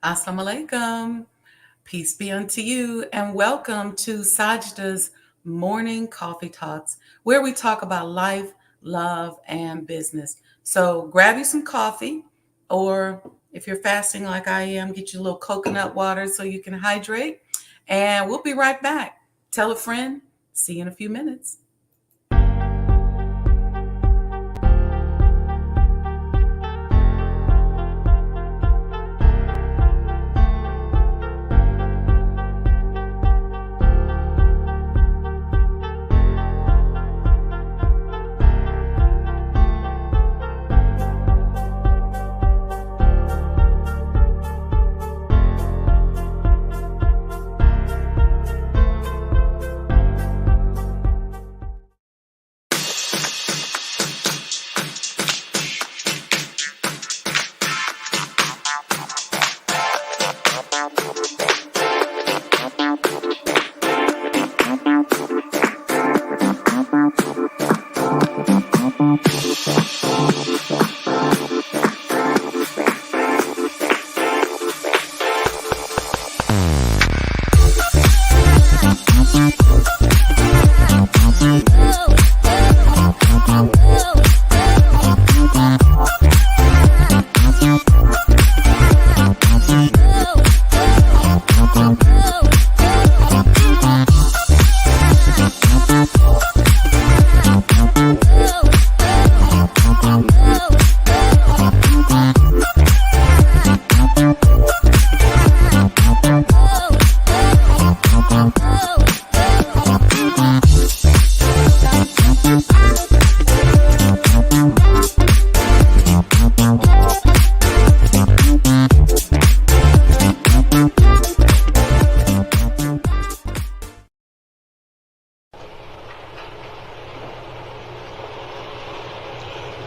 Assalamu alaikum. Peace be unto you, and welcome to Sajdah's Morning Coffee Talks, where we talk about life, love, and business. So grab you some coffee, or if you're fasting like I am, get you a little coconut water so you can hydrate. And we'll be right back. Tell a friend. See you in a few minutes.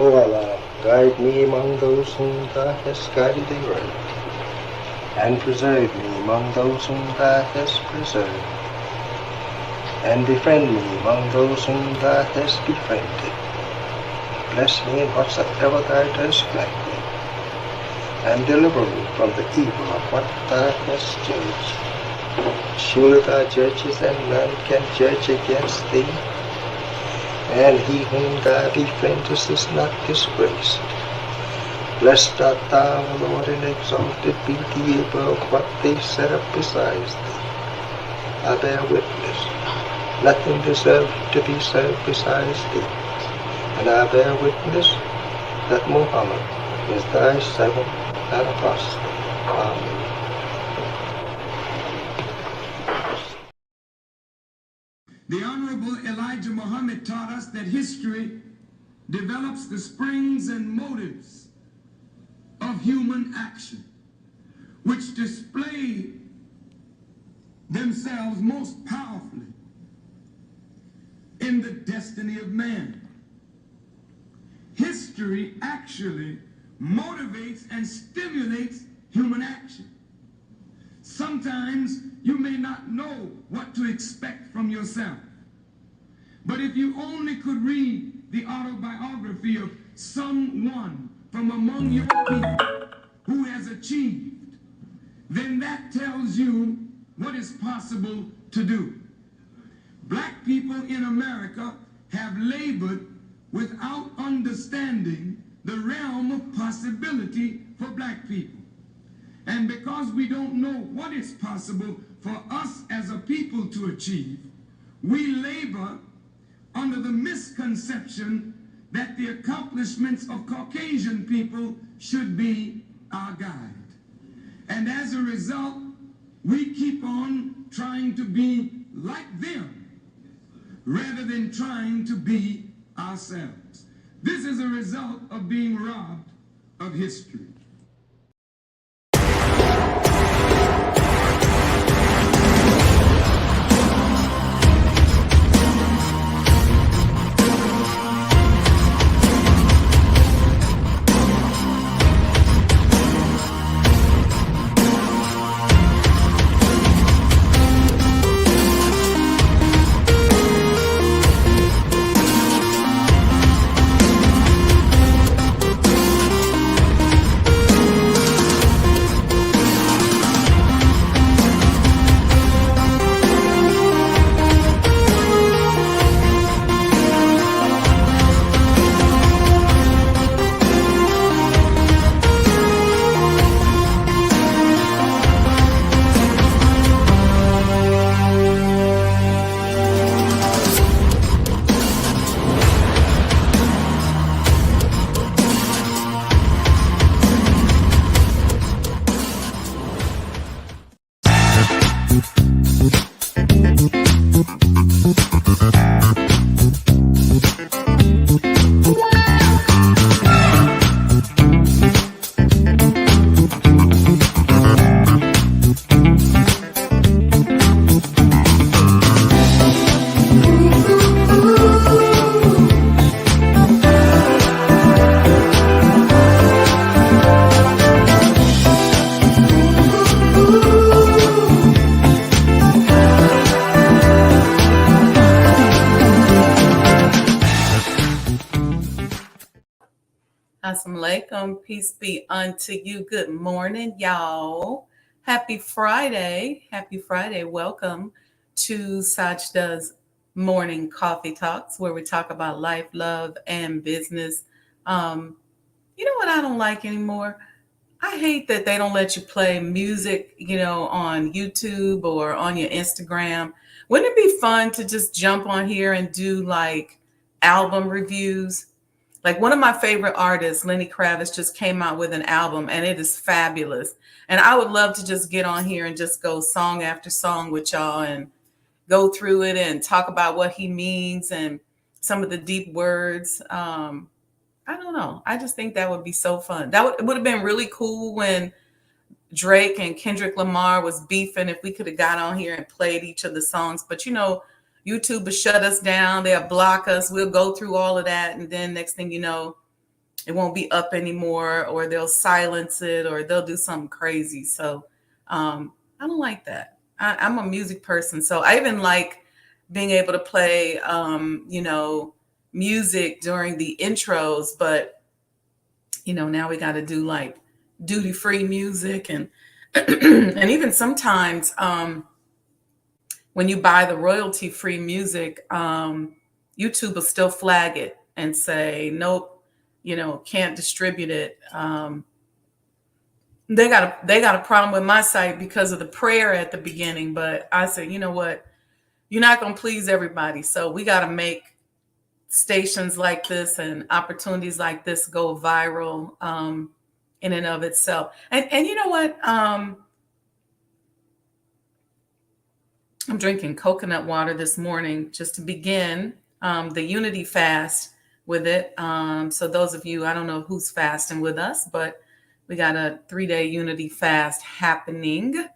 O Allah, guide me among those whom Thou hast guided aright, and preserve me among those whom Thou hast preserved, and befriend me among those whom Thou hast befriended. Bless me in whatsoever Thou dost grant me, and deliver me from the evil of what Thou hast judged. Surely Thou judgest, and none can judge against Thee, and he whom Thou befriendest is not disgraced. Blessed art Thou, O Lord, and exalted be Thee above what they set up besides Thee. I bear witness, nothing deserves to be served besides Thee, and I bear witness that Muhammad is Thy servant and apostle. Amen. The Honorable Elijah Muhammad taught us that history develops the springs and motives of human action, which display themselves most powerfully in the destiny of man. History actually motivates and stimulates human action. Sometimes you may not know what to expect from yourself. But if you only could read the autobiography of someone from among your people who has achieved, then that tells you what is possible to do. Black people in America have labored without understanding the realm of possibility for black people. And because we don't know what is possible for us as a people to achieve, we labor under the misconception that the accomplishments of Caucasian people should be our guide. And as a result, we keep on trying to be like them rather than trying to be ourselves. This is a result of being robbed of history. alaikum. Peace be unto you. Good morning, y'all. Happy Friday. Happy Friday. Welcome to Sajdah's Morning Coffee Talks, where we talk about life, love, and business. Um, you know what I don't like anymore? I hate that they don't let you play music, on YouTube or on your Instagram. Wouldn't it be fun to just jump on here and do like album reviews? Like one of my favorite artists, Lenny Kravitz, just came out with an album and it is fabulous. And I would love to just get on here and just go song after song with y'all and go through it and talk about what he means and some of the deep words. I don't know. I just think that would be so fun. It would have been really cool when Drake and Kendrick Lamar was beefing, if we could have got on here and played each of the songs. But YouTube will shut us down. They'll block us. We'll go through all of that. And then next thing you know, it won't be up anymore, or they'll silence it, or they'll do something crazy. So I don't like that. I'm a music person. So I even like being able to play, music during the intros. But, now we got to do like duty free music and and even sometimes when you buy the royalty free music, YouTube will still flag it and say nope, can't distribute it. They got a problem with my site because of the prayer at the beginning, but I said, you know what, you're not going to please everybody, so we got to make stations like this and opportunities like this go viral in and of itself. And you know what? I'm drinking coconut water this morning just to begin the Unity fast with it. So those of you, I don't know who's fasting with us, but we got a 3-day Unity fast happening,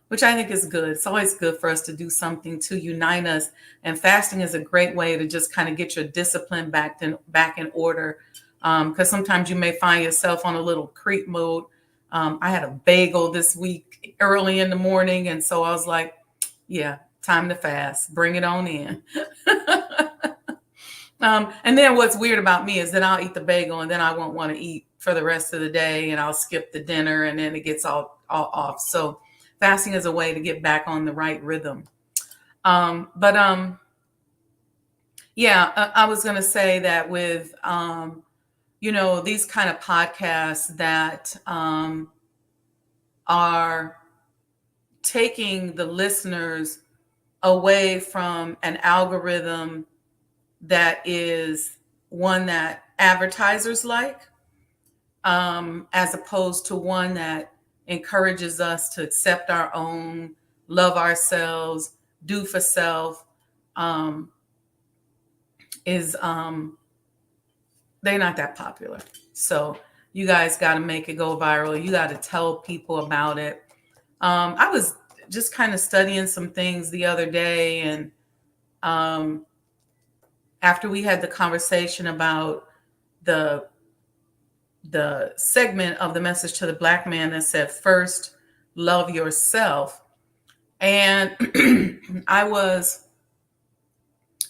which I think is good. It's always good for us to do something to unite us. And fasting is a great way to just kind of get your discipline back in order. Because sometimes you may find yourself on a little creep mode. I had a bagel this week early in the morning. And so I was like, yeah, time to fast. Bring it on in. And then what's weird about me is that I'll eat the bagel and then I won't want to eat for the rest of the day. And I'll skip the dinner and then it gets all off. So fasting is a way to get back on the right rhythm. Yeah, I was going to say that with, these kind of podcasts that are taking the listeners away from an algorithm that is one that advertisers like, as opposed to one that encourages us to accept our own, love ourselves, do for self, they're not that popular. So you guys got to make it go viral. You got to tell people about it. I was just kind of studying some things the other day, and after we had the conversation about the segment of the message to the Black man that said, first, love yourself. And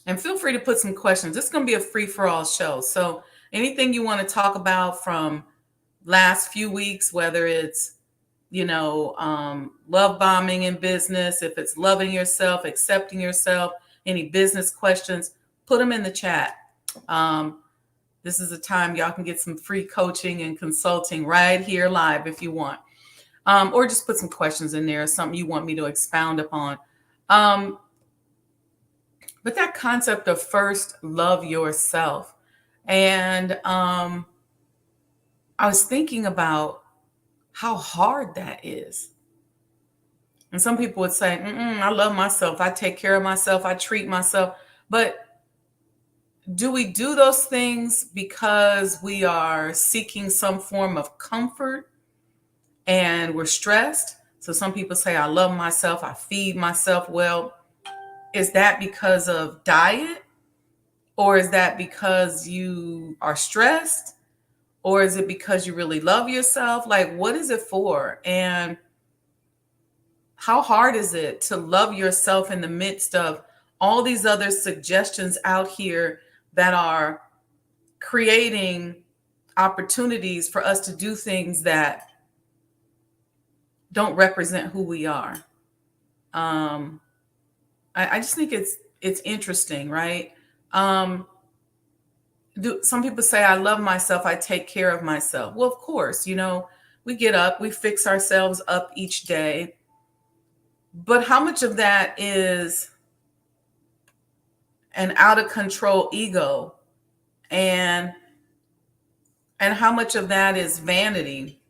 and feel free to put some questions. It's going to be a free-for-all show. So anything you want to talk about from last few weeks, whether it's, love bombing in business, if it's loving yourself, accepting yourself, any business questions, put them in the chat. This is a time y'all can get some free coaching and consulting right here live if you want. Or just put some questions in there, something you want me to expound upon. But that concept of first love yourself. And I was thinking about how hard that is. And some people would say, I love myself. I take care of myself. I treat myself. But do we do those things because we are seeking some form of comfort and we're stressed? So some people say, I love myself. I feed myself. Well, is that because of diet? Or is that because you are stressed? Or is it because you really love yourself? Like, what is it for? And how hard is it to love yourself in the midst of all these other suggestions out here that are creating opportunities for us to do things that don't represent who we are. Um, I just think it's interesting, right? Um, some people say, I love myself, I take care of myself. Well, of course, we get up, we fix ourselves up each day. But how much of that is an out of control ego, and how much of that is vanity?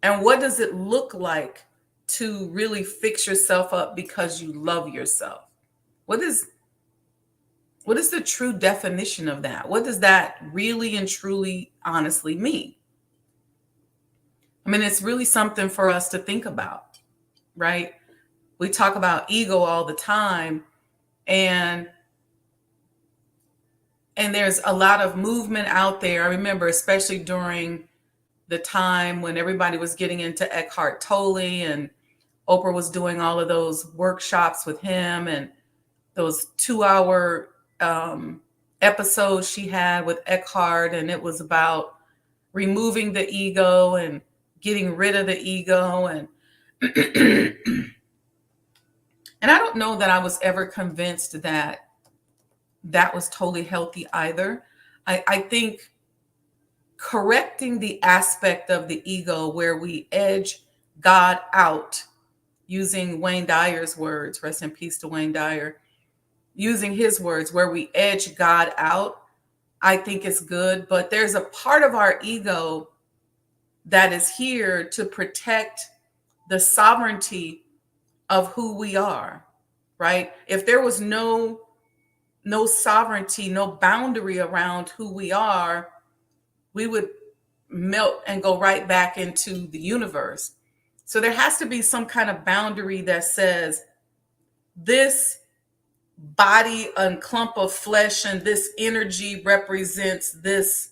And what does it look like to really fix yourself up because you love yourself? What is the true definition of that? What does that really and truly honestly mean? I mean, it's really something for us to think about, right? We talk about ego all the time, and there's a lot of movement out there. I remember, especially during the time when everybody was getting into Eckhart Tolle, and Oprah was doing all of those workshops with him, and those 2-hour episodes she had with Eckhart, and it was about removing the ego and getting rid of the ego. And and I don't know that I was ever convinced that that was totally healthy either. I think correcting the aspect of the ego where we edge God out, using Wayne Dyer's words, rest in peace to Wayne Dyer, using his words, where we edge God out, I think is good. But there's a part of our ego that is here to protect the sovereignty of who we are, right? If there was no sovereignty, no boundary around who we are, we would melt and go right back into the universe. So there has to be some kind of boundary that says, this body and clump of flesh and this energy represents this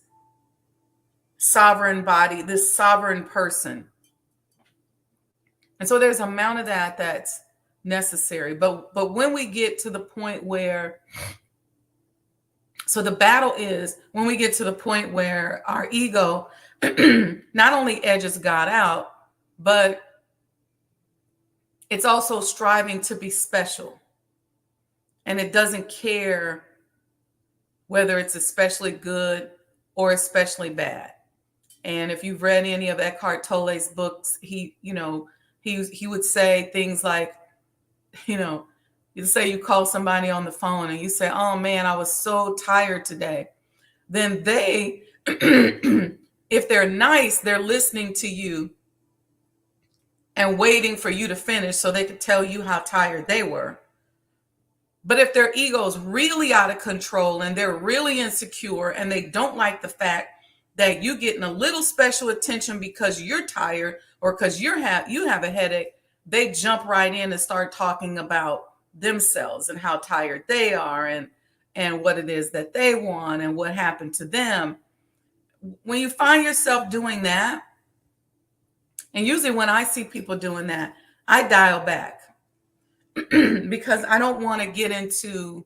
sovereign body, this sovereign person. And so there's an amount of that that's necessary. But when we get to the point where, so the battle is when we get to the point where our ego not only edges God out, but it's also striving to be special. And it doesn't care whether it's especially good or especially bad. And if you've read any of Eckhart Tolle's books, he would say things like, you say you call somebody on the phone and you say, oh man, I was so tired today. Then they, if they're nice, they're listening to you and waiting for you to finish so they could tell you how tired they were. But if their ego's really out of control and they're really insecure and they don't like the fact that you getting a little special attention because you're tired or because you have a headache, they jump right in and start talking about themselves and how tired they are, and what it is that they want and what happened to them. When you find yourself doing that, and usually when I see people doing that, I dial back because I don't want to get into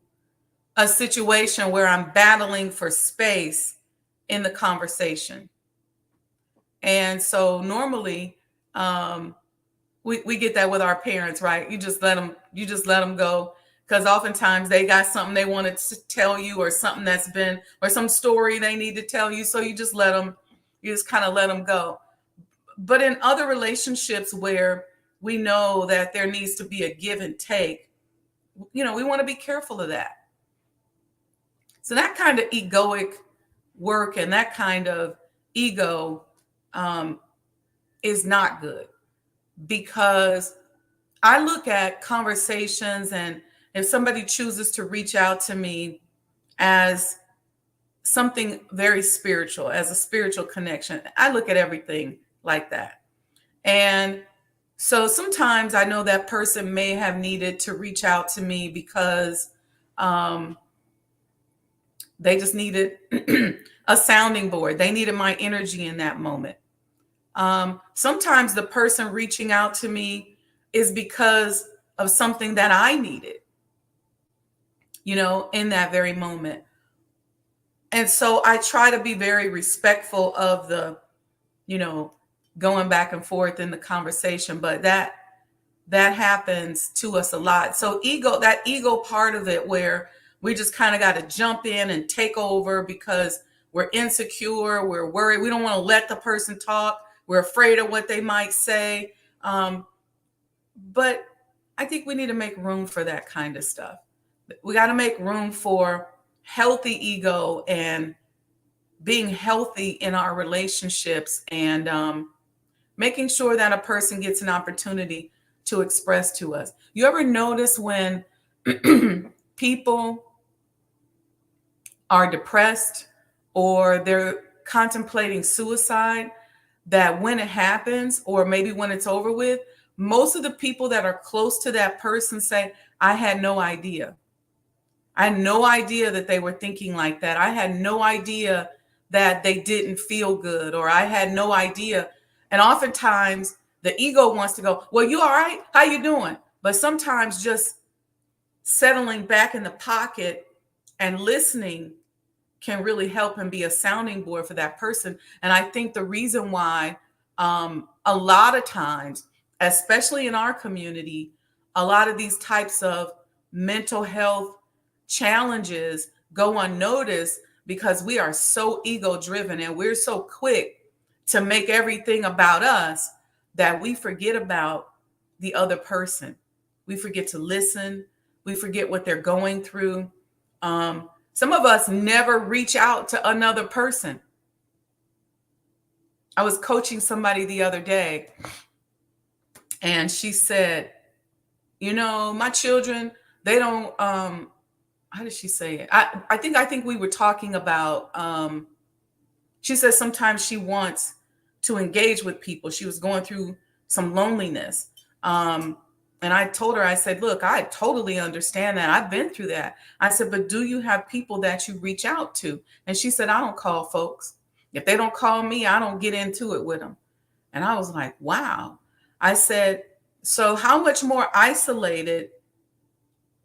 a situation where I'm battling for space in the conversation. And so normally we get that with our parents, right? You just let them go, because oftentimes they got something they wanted to tell you, or something that's been, or some story they need to tell you. So you just kind of let them go. But in other relationships where we know that there needs to be a give and take, we want to be careful of that. So that kind of egoic work and that kind of ego is not good, because I look at conversations, and if somebody chooses to reach out to me as something very spiritual, as a spiritual connection, I look at everything like that. And so sometimes I know that person may have needed to reach out to me because they just needed a sounding board. They needed my energy in that moment. Sometimes the person reaching out to me is because of something that I needed, in that very moment. And so I try to be very respectful of the, you know, going back and forth in the conversation, but that happens to us a lot. So ego, that ego part of it where we just kind of got to jump in and take over because we're insecure, we're worried, we don't want to let the person talk, we're afraid of what they might say. Um, but I think we need to make room for that kind of stuff. We got to make room for healthy ego and being healthy in our relationships, and making sure that a person gets an opportunity to express to us. You ever notice when people are depressed or they're contemplating suicide, that when it happens, or maybe when it's over with, most of the people that are close to that person say, I had no idea. I had no idea that they were thinking like that. I had no idea that they didn't feel good, or I had no idea. And oftentimes the ego wants to go, well, you all right? How you doing? But sometimes just settling back in the pocket and listening can really help and be a sounding board for that person. And I think the reason why, a lot of times, especially in our community, a lot of these types of mental health challenges go unnoticed because we are so ego driven and we're so quick to make everything about us that we forget about the other person. We forget to listen. We forget what they're going through. Some of us never reach out to another person. I was coaching somebody the other day, and she said, my children, they don't, how did she say it? I think we were talking about, she said sometimes she wants to engage with people. She was going through some loneliness. And I told her, I said, look, I totally understand that. I've been through that. I said, but do you have people that you reach out to? And she said, I don't call folks. If they don't call me, I don't get into it with them. And I was like, wow. I said, so how much more isolated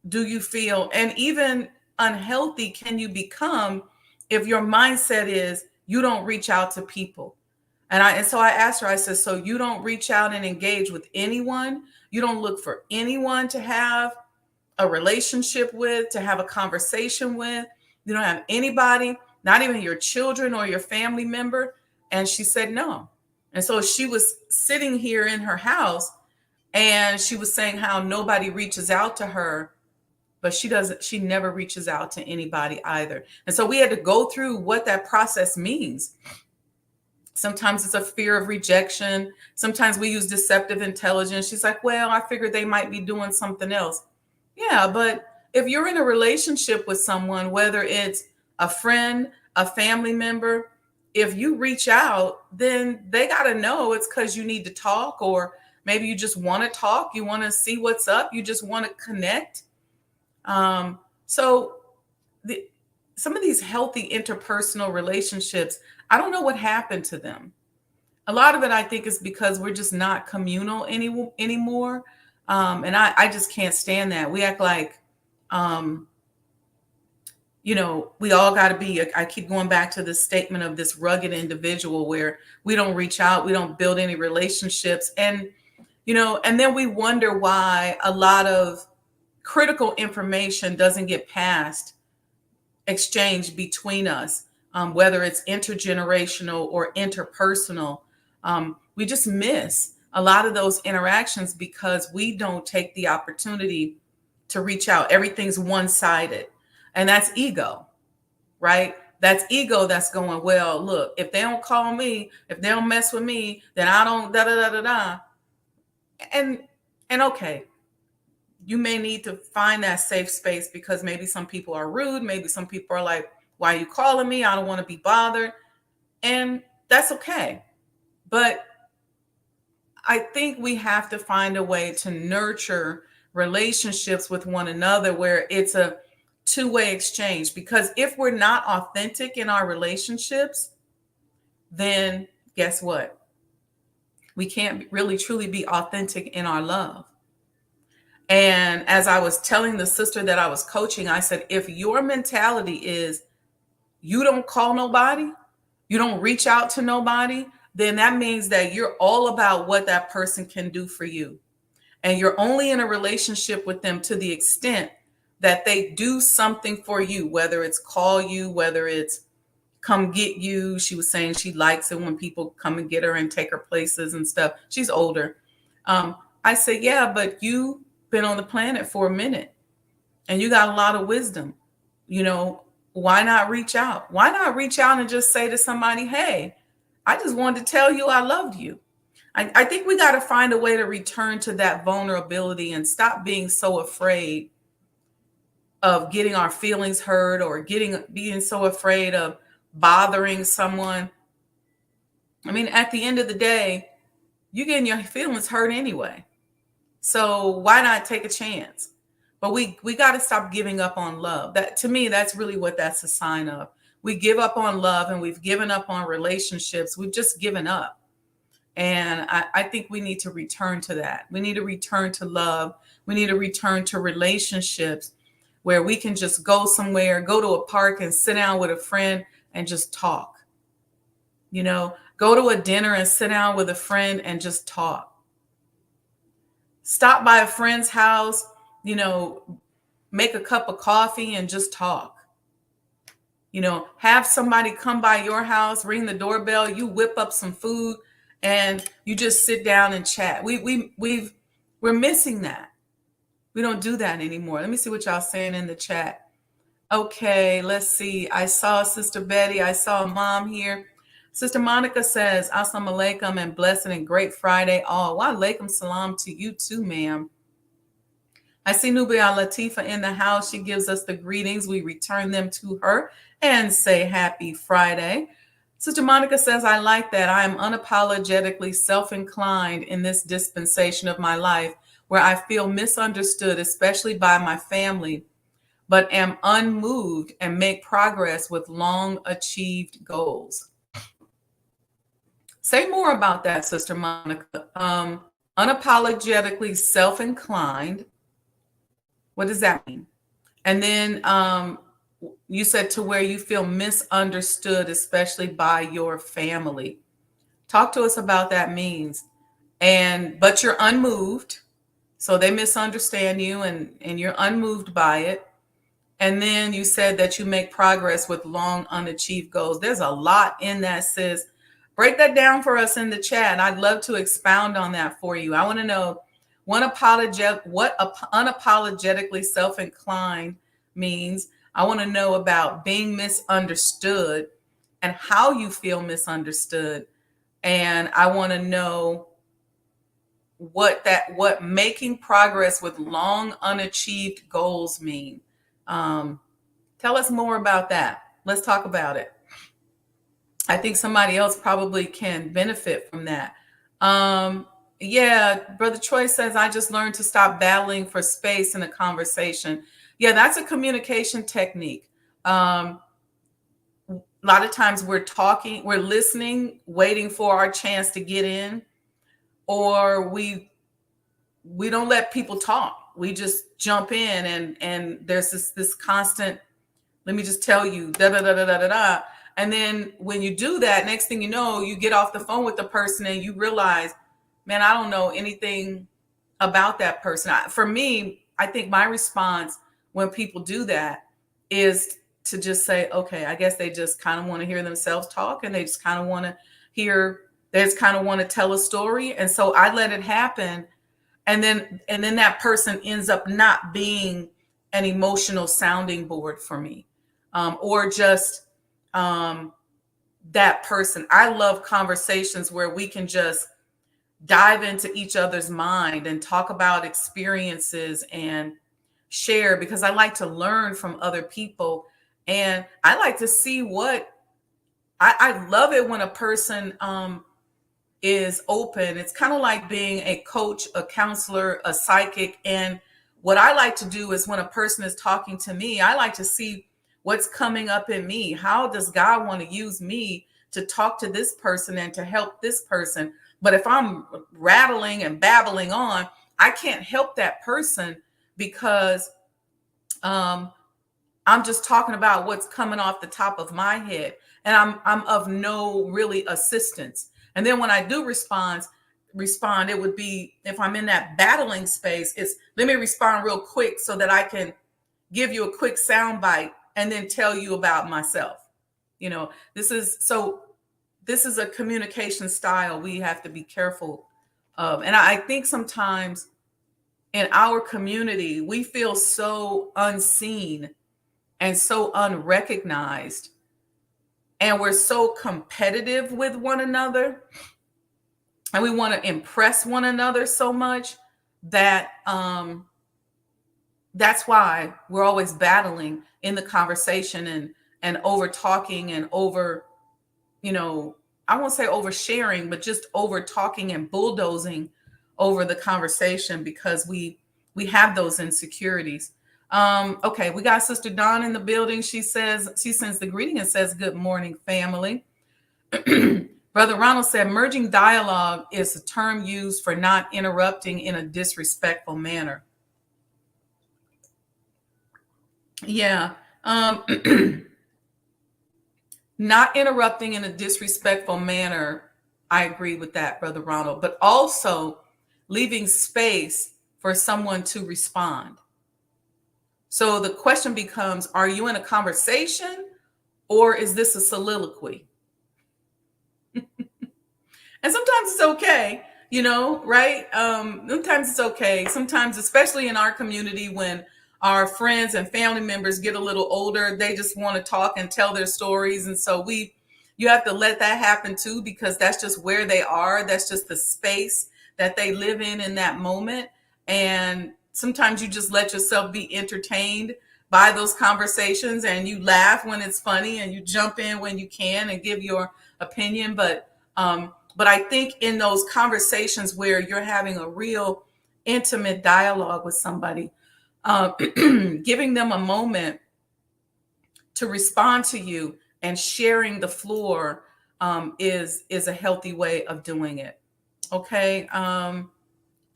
do you feel? And even unhealthy can you become if your mindset is you don't reach out to people? And so I asked her, I said, so you don't reach out and engage with anyone? You don't look for anyone to have a relationship with, to have a conversation with? You don't have anybody, not even your children or your family member? And she said, no. And so she was sitting here in her house and she was saying how nobody reaches out to her, but she never reaches out to anybody either. And so we had to go through what that process means. Sometimes it's a fear of rejection. Sometimes we use deceptive intelligence. She's like, well, I figured they might be doing something else. Yeah, but if you're in a relationship with someone, whether it's a friend, a family member, if you reach out, then they got to know it's because you need to talk, or maybe you just want to talk. You want to see what's up. You just want to connect. So some of these healthy interpersonal relationships, I don't know what happened to them. A lot of it, I think, is because we're just not communal anymore. And I just can't stand that. We act like, we all got to be, I keep going back to this statement of this rugged individual where we don't reach out, we don't build any relationships. And then we wonder why a lot of critical information doesn't get passed, exchanged between us, whether it's intergenerational or interpersonal. We just miss a lot of those interactions because we don't take the opportunity to reach out. Everything's one-sided, and that's ego, right? That's ego that's going, well, look, if they don't call me, if they don't mess with me, then I don't da da da da da. And okay, you may need to find that safe space because maybe some people are rude. Maybe some people are like, why are you calling me? I don't want to be bothered. And that's okay. But I think we have to find a way to nurture relationships with one another where it's a two-way exchange. Because if we're not authentic in our relationships, then guess what? We can't really truly be authentic in our love. And as I was telling the sister that I was coaching, I said, if your mentality is you don't call nobody, you don't reach out to nobody, then that means that you're all about what that person can do for you. And you're only in a relationship with them to the extent that they do something for you, whether it's call you, whether it's come get you. She was saying she likes it when people come and get her and take her places and stuff. She's older. Um, I said, yeah, but you've been on the planet for a minute and you got a lot of wisdom. You know, why not reach out? Why not reach out and just say to somebody, hey, I just wanted to tell you I loved you. I think we got to find a way to return to that vulnerability and stop being so afraid of getting our feelings hurt or being so afraid of bothering someone. I mean, at the end of the day, you're getting your feelings hurt anyway. So why not take a chance? But we got to stop giving up on love. That, to me, that's really what that's a sign of. We give up on love and we've given up on relationships. We've just given up. And I think we need to return to that. We need to return to love. We need to return to relationships where we can just go somewhere, go to a park and sit down with a friend and just talk. You know, go to a dinner and sit down with a friend and just talk. Stop by a friend's house, you know, make a cup of coffee and just talk. You know, have somebody come by your house, ring the doorbell, you whip up some food and you just sit down and chat. We're missing that. We don't do that anymore. Let me see what y'all saying in the chat. Okay, let's see. I saw Sister Betty. I saw Mom here. Sister Monica says, Assalamu alaikum and blessed and great Friday all. Wa alaikum salam to you too, ma'am. I see Nubia Latifa in the house. She gives us the greetings. We return them to her and say happy Friday. Sister Monica says, I like that. I am unapologetically self-inclined in this dispensation of my life where I feel misunderstood, especially by my family, but am unmoved and make progress with long achieved goals. Say more about that, Sister Monica. Unapologetically self-inclined. What does that mean? And then you said to where you feel misunderstood, especially by your family. Talk to us about that means. But you're unmoved. So they misunderstand you and you're unmoved by it. And then you said that you make progress with long unachieved goals. There's a lot in that, sis. Break that down for us in the chat. I'd love to expound on that for you. I want to know what unapologetically self-inclined means. I want to know about being misunderstood and how you feel misunderstood. And I want to know what making progress with long unachieved goals mean. Tell us more about that. Let's talk about it. I think somebody else probably can benefit from that. Yeah, Brother Troy says, I just learned to stop battling for space in a conversation. Yeah, that's a communication technique. A lot of times we're talking, we're listening, waiting for our chance to get in, or we don't let people talk. We just jump in and there's this constant, let me just tell you, da da da da da da da. And then when you do that, next thing you know, you get off the phone with the person and you realize, man, I don't know anything about that person. For me, I think my response when people do that is to just say, okay, I guess they just kind of want to hear themselves talk and they just kind of want to tell a story. And so I let it happen. And then that person ends up not being an emotional sounding board for me, or just that person. I love conversations where we can just dive into each other's mind and talk about experiences and share, because I like to learn from other people. And I like to see I love it when a person is open. It's kind of like being a coach, a counselor, a psychic. And what I like to do is when a person is talking to me, I like to see what's coming up in me. How does God want to use me to talk to this person and to help this person? But if I'm rattling and babbling on, I can't help that person because I'm just talking about what's coming off the top of my head, and I'm of no really assistance. And then when I do respond, it would be if I'm in that battling space, it's let me respond real quick so that I can give you a quick sound bite and then tell you about myself. You know, this is a communication style we have to be careful of. And I think sometimes in our community, we feel so unseen and so unrecognized, and we're so competitive with one another, and we want to impress one another so much that that's why we're always battling in the conversation, and over talking and over, you know, I won't say oversharing, but just over talking and bulldozing over the conversation because we have those insecurities. Okay, we got Sister Dawn in the building. She sends the greeting and says, "Good morning, family." Brother Ronald said, "Merging dialogue is a term used for not interrupting in a disrespectful manner." Yeah. Not interrupting in a disrespectful manner. I agree with that, Brother Ronald, but also leaving space for someone to respond. So the question becomes, are you in a conversation or is this a soliloquy? And sometimes it's okay, you know, right? Sometimes it's okay. Sometimes, especially in our community, when our friends and family members get a little older, they just want to talk and tell their stories. And so you have to let that happen too, because that's just where they are. That's just the space that they live in that moment. And sometimes you just let yourself be entertained by those conversations, and you laugh when it's funny, and you jump in when you can and give your opinion. But I think in those conversations where you're having a real intimate dialogue with somebody, giving them a moment to respond to you and sharing the floor is a healthy way of doing it. Okay,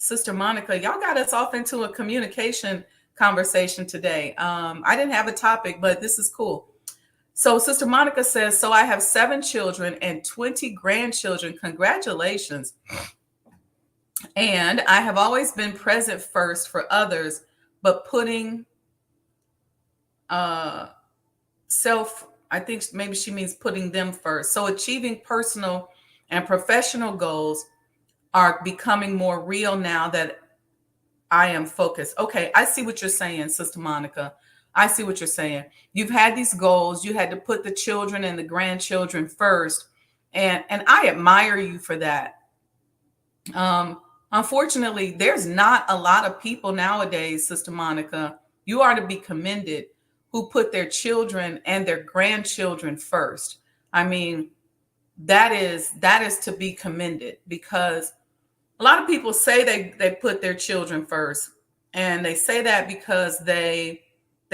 Sister Monica, y'all got us off into a communication conversation today. I didn't have a topic, but this is cool. So Sister Monica says, "So I have 7 children and 20 grandchildren. Congratulations. And I have always been present first for others, but putting I think maybe she means putting them first. So achieving personal and professional goals are becoming more real now that I am focused." Okay, I see what you're saying, Sister Monica. I see what you're saying. You've had these goals. You had to put the children and the grandchildren first. And I admire you for that. Unfortunately, there's not a lot of people nowadays, Sister Monica, you are to be commended, who put their children and their grandchildren first. I mean, that is to be commended, because a lot of people say they put their children first, and they say that because they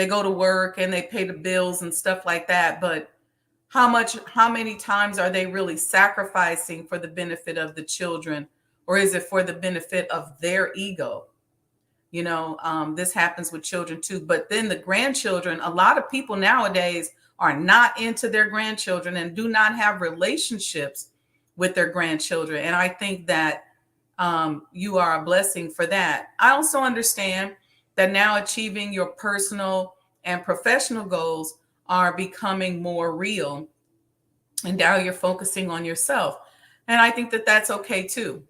go to work and they pay the bills and stuff like that. But how many times are they really sacrificing for the benefit of the children, or is it for the benefit of their ego? You know, this happens with children too. But then the grandchildren, a lot of people nowadays are not into their grandchildren and do not have relationships with their grandchildren. And I think that you are a blessing for that. I also understand that now achieving your personal and professional goals are becoming more real. And now you're focusing on yourself. And I think that that's okay too.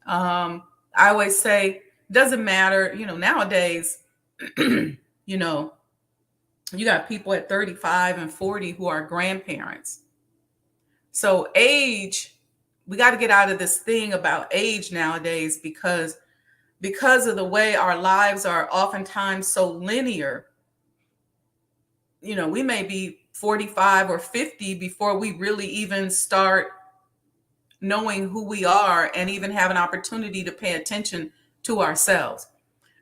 I always say, doesn't matter, you know, nowadays, you know, you got people at 35 and 40 who are grandparents. So age, we got to get out of this thing about age nowadays, because of the way our lives are oftentimes so linear. You know, we may be 45 or 50 before we really even start knowing who we are and even have an opportunity to pay attention to ourselves.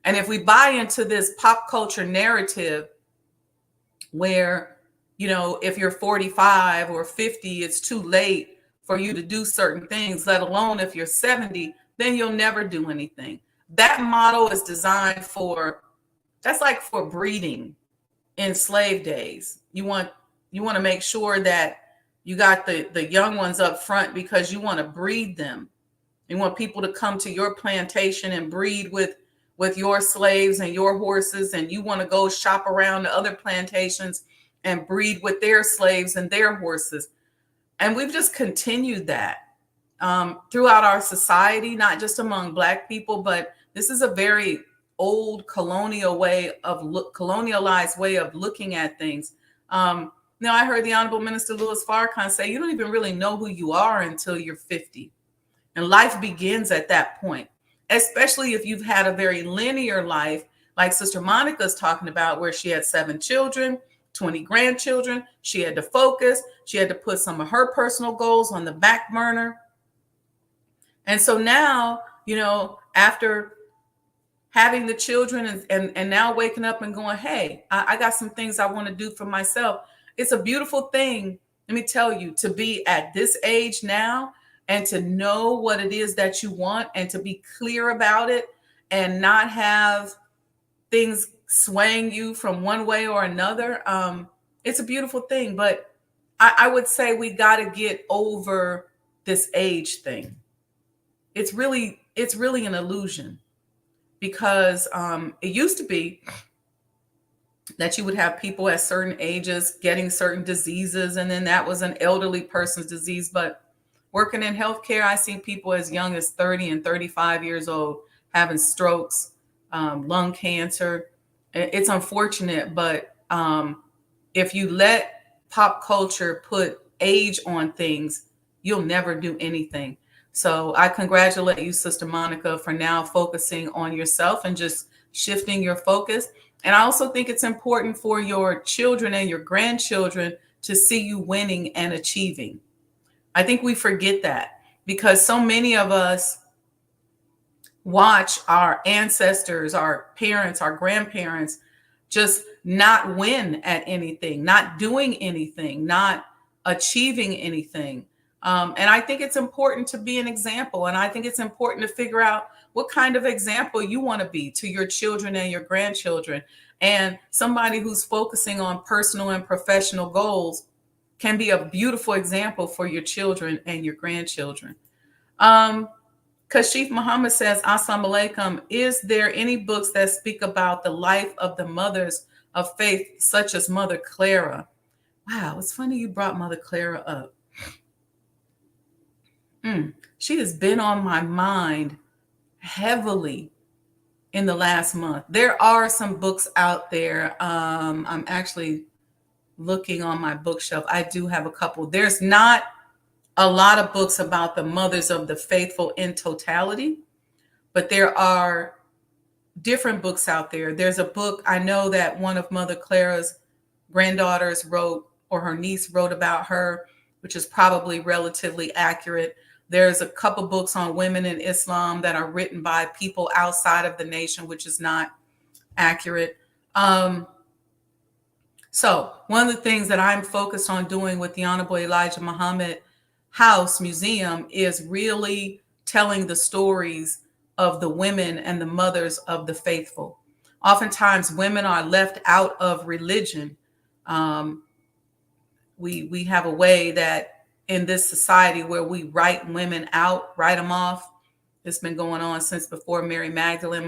And if we buy into this pop culture narrative where, you know, if you're 45 or 50, it's too late for you to do certain things, let alone if you're 70, then you'll never do anything. That model is designed for, that's like for breeding. in slave days. You want to make sure that you got the young ones up front because you want to breed them. You want people to come to your plantation and breed with your slaves and your horses, and you want to go shop around to other plantations and breed with their slaves and their horses. And we've just continued that throughout our society, not just among Black people, but this is a very old colonialized way of looking at things. Now, I heard the Honorable Minister Louis Farrakhan say, you don't even really know who you are until you're 50. And life begins at that point, especially if you've had a very linear life, like Sister Monica's talking about, where she had 7 children, 20 grandchildren. She had to focus. She had to put some of her personal goals on the back burner. And so now, after having the children and now waking up and going, hey, I got some things I want to do for myself. It's a beautiful thing, let me tell you, to be at this age now and to know what it is that you want and to be clear about it and not have things swaying you from one way or another. It's a beautiful thing, but I would say we got to get over this age thing. It's really an illusion, because it used to be that you would have people at certain ages getting certain diseases, and then that was an elderly person's disease. But working in healthcare, I see people as young as 30 and 35 years old having strokes, lung cancer. It's unfortunate, but if you let pop culture put age on things, you'll never do anything. So I congratulate you, Sister Monica, for now focusing on yourself and just shifting your focus. And I also think it's important for your children and your grandchildren to see you winning and achieving. I think we forget that because so many of us watch our ancestors, our parents, our grandparents just not win at anything, not doing anything, not achieving anything. And I think it's important to be an example. And I think it's important to figure out what kind of example you want to be to your children and your grandchildren. And somebody who's focusing on personal and professional goals can be a beautiful example for your children and your grandchildren. Kashif Muhammad says, Assalamu alaikum. Is there any books that speak about the life of the mothers of faith, such as Mother Clara? Wow, it's funny you brought Mother Clara up. She has been on my mind heavily in the last month. There are some books out there. I'm actually looking on my bookshelf. I do have a couple. There's not a lot of books about the mothers of the faithful in totality, but there are different books out there. There's a book I know that one of Mother Clara's granddaughters wrote, or her niece wrote about her, which is probably relatively accurate. There's a couple books on women in Islam that are written by people outside of the nation, which is not accurate. So one of the things that I'm focused on doing with the Honorable Elijah Muhammad House Museum is really telling the stories of the women and the mothers of the faithful. Oftentimes, women are left out of religion. We have a way that in this society where we write women out, write them off. It's been going on since before Mary Magdalene.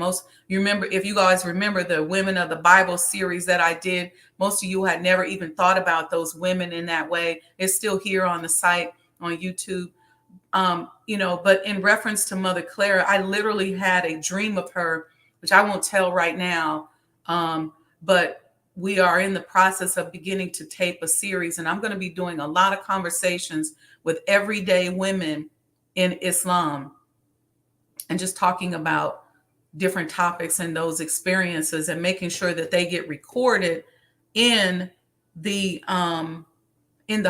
You remember, if you guys remember the Women of the Bible series that I did, most of you had never even thought about those women in that way. It's still here on the site on YouTube. But in reference to Mother Clara, I literally had a dream of her, which I won't tell right now. But we are in the process of beginning to tape a series, and I'm going to be doing a lot of conversations with everyday women in Islam and just talking about different topics and those experiences and making sure that they get recorded in the home, in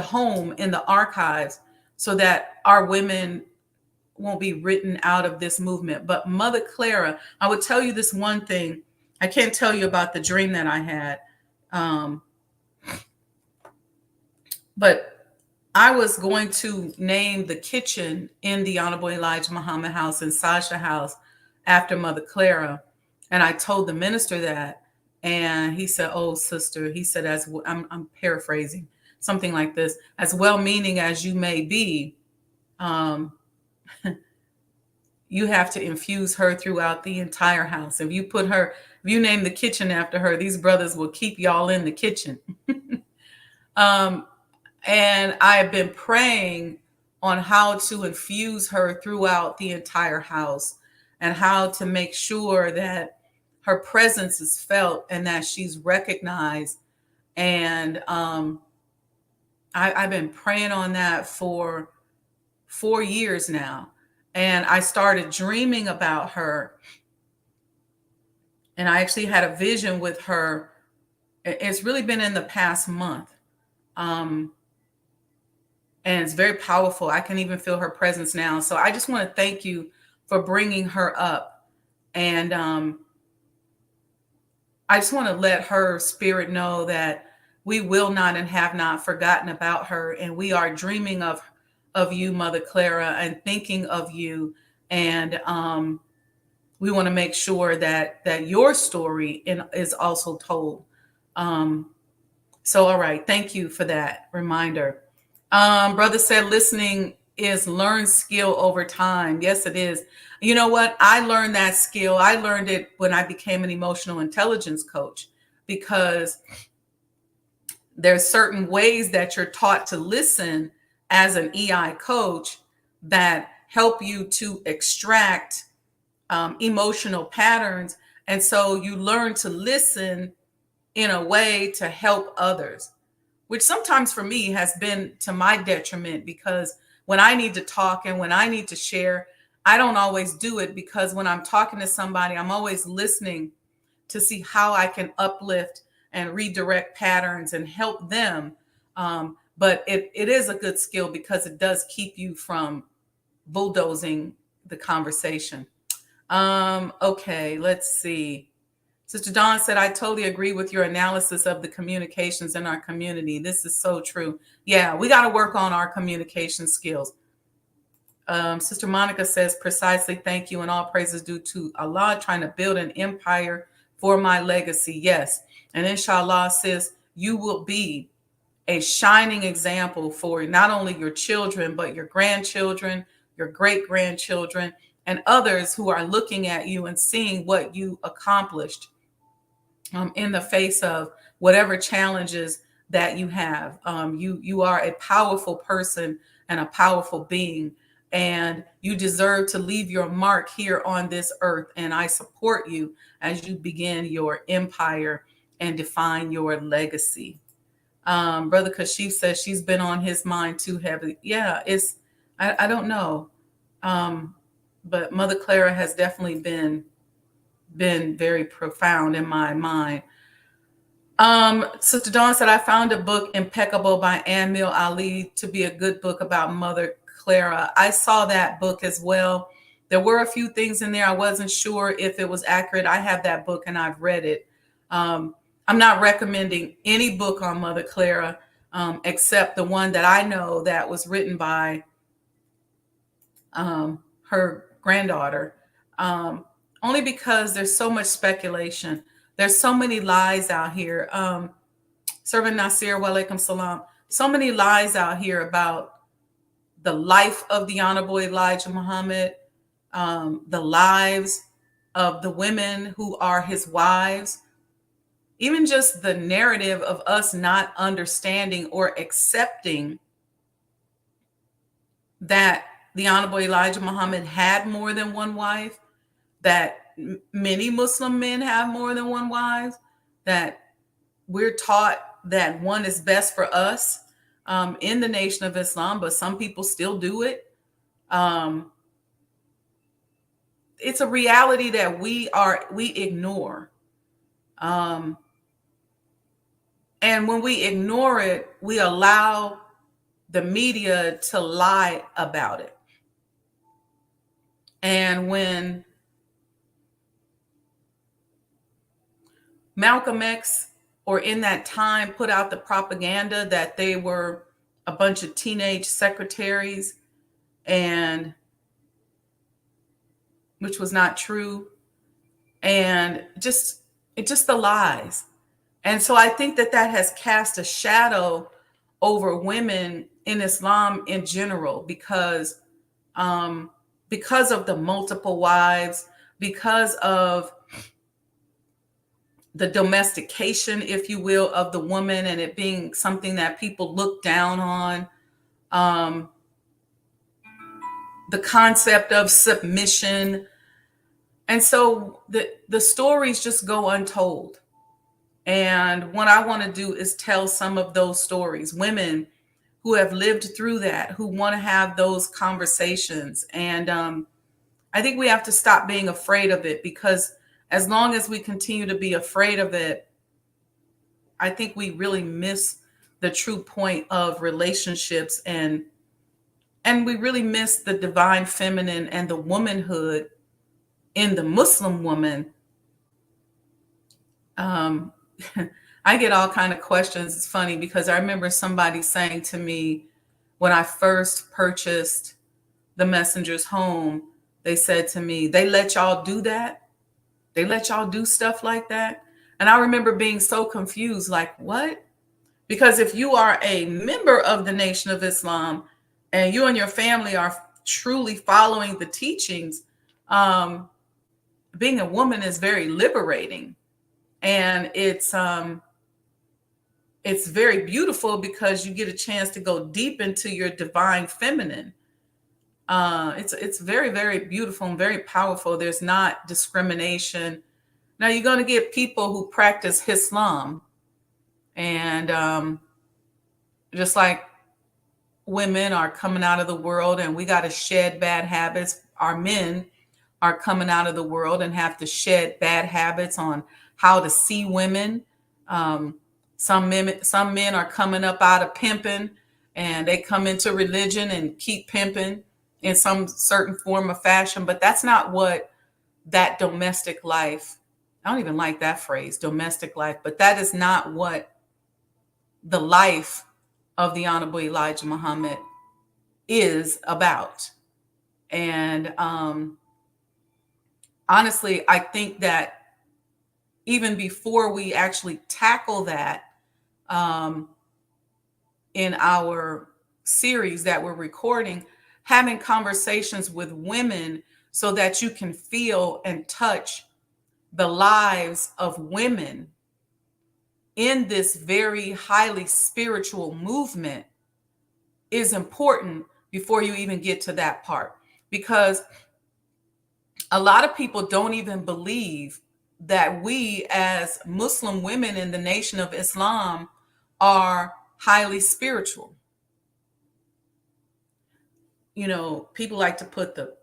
the archives, so that our women won't be written out of this movement. But Mother Clara, I would tell you this one thing. I can't tell you about the dream that I had. But I was going to name the kitchen in the Honorable Elijah Muhammad House and Sajdah House after Mother Clara. And I told the minister that. And he said, "Oh, sister," he said, I'm paraphrasing something like this, as well meaning as you may be, um, you have to infuse her throughout the entire house. If you name the kitchen after her, these brothers will keep y'all in the kitchen. um, and I have been praying on how to infuse her throughout the entire house and how to make sure that her presence is felt and that she's recognized. And I've been praying on that for 4 years now. And I started dreaming about her. And I actually had a vision with her. It's really been in the past month. Um, and it's very powerful. I can even feel her presence now. So I just want to thank you for bringing her up. And I just want to let her spirit know that we will not and have not forgotten about her, and we are dreaming of you, Mother Clara, and thinking of you. And we want to make sure that your story is also told. Um, so, all right, thank you for that reminder. Brother said listening is learned skill over time. Yes, it is. You know what? I learned that skill. I learned it when I became an emotional intelligence coach, because there's certain ways that you're taught to listen as an EI coach that help you to extract emotional patterns. And so you learn to listen in a way to help others, which sometimes for me has been to my detriment, because when I need to talk and when I need to share, I don't always do it, because when I'm talking to somebody, I'm always listening to see how I can uplift and redirect patterns and help them. But it is a good skill because it does keep you from bulldozing the conversation. Okay, let's see. Sister Dawn said, I totally agree with your analysis of the communications in our community. This is so true. Yeah, we got to work on our communication skills. Sister Monica says, precisely, thank you, and all praises due to Allah, trying to build an empire for my legacy. Yes. And inshallah, sis, you will be a shining example for not only your children, but your grandchildren, your great grandchildren, and others who are looking at you and seeing what you accomplished in the face of whatever challenges that you have. You are a powerful person and a powerful being, and you deserve to leave your mark here on this earth. And I support you as you begin your empire and define your legacy. Brother Kashif says she's been on his mind too heavy. Yeah, I don't know. But Mother Clara has definitely been very profound in my mind. Sister Dawn said, I found a book, Impeccable by Anmil Ali, to be a good book about Mother Clara. I saw that book as well. There were a few things in there I wasn't sure if it was accurate. I have that book and I've read it. I'm not recommending any book on Mother Clara except the one that I know that was written by her granddaughter, only because there's so much speculation. There's so many lies out here. Servant Nasir, wa alaikum salam. So many lies out here about the life of the Honorable Elijah Muhammad, the lives of the women who are his wives, even just the narrative of us not understanding or accepting that the Honorable Elijah Muhammad had more than one wife, that many Muslim men have more than one wife, that we're taught that one is best for us in the Nation of Islam, but some people still do it. It's a reality that we ignore. And when we ignore it, we allow the media to lie about it. And when Malcolm X, or in that time, put out the propaganda that they were a bunch of teenage secretaries, and which was not true, and just It just the lies. And so I think that that has cast a shadow over women in Islam in general um, because of the multiple wives, because of the domestication, if you will, of the woman and it being something that people look down on. Um, the concept of submission. And so the stories just go untold. And what I want to do is tell some of those stories, women who have lived through that, who want to have those conversations. And I think we have to stop being afraid of it, because as long as we continue to be afraid of it, I think we really miss the true point of relationships, and we really miss the divine feminine and the womanhood in the Muslim woman. um, I get all kind of questions. It's funny because I remember somebody saying to me when I first purchased the Messenger's home, they said to me, "They let y'all do that? They let y'all do stuff like that?" And I remember being so confused, like, what? Because if you are a member of the Nation of Islam and you and your family are truly following the teachings, um, being a woman is very liberating, and it's very beautiful because you get a chance to go deep into your divine feminine. It's very, very beautiful and very powerful. There's not discrimination. Now you're going to get people who practice Islam, and just like women are coming out of the world and we got to shed bad habits, our men are coming out of the world and have to shed bad habits on how to see women. Um, some men are coming up out of pimping and they come into religion and keep pimping in some certain form of fashion, but that's not what that domestic life, I don't even like that phrase, domestic life, but that is not what the life of the Honorable Elijah Muhammad is about. And honestly, I think that even before we actually tackle that um, in our series that we're recording, having conversations with women so that you can feel and touch the lives of women in this very highly spiritual movement is important before you even get to that part. Because a lot of people don't even believe that we as Muslim women in the Nation of Islam are highly spiritual. You know, people like to put the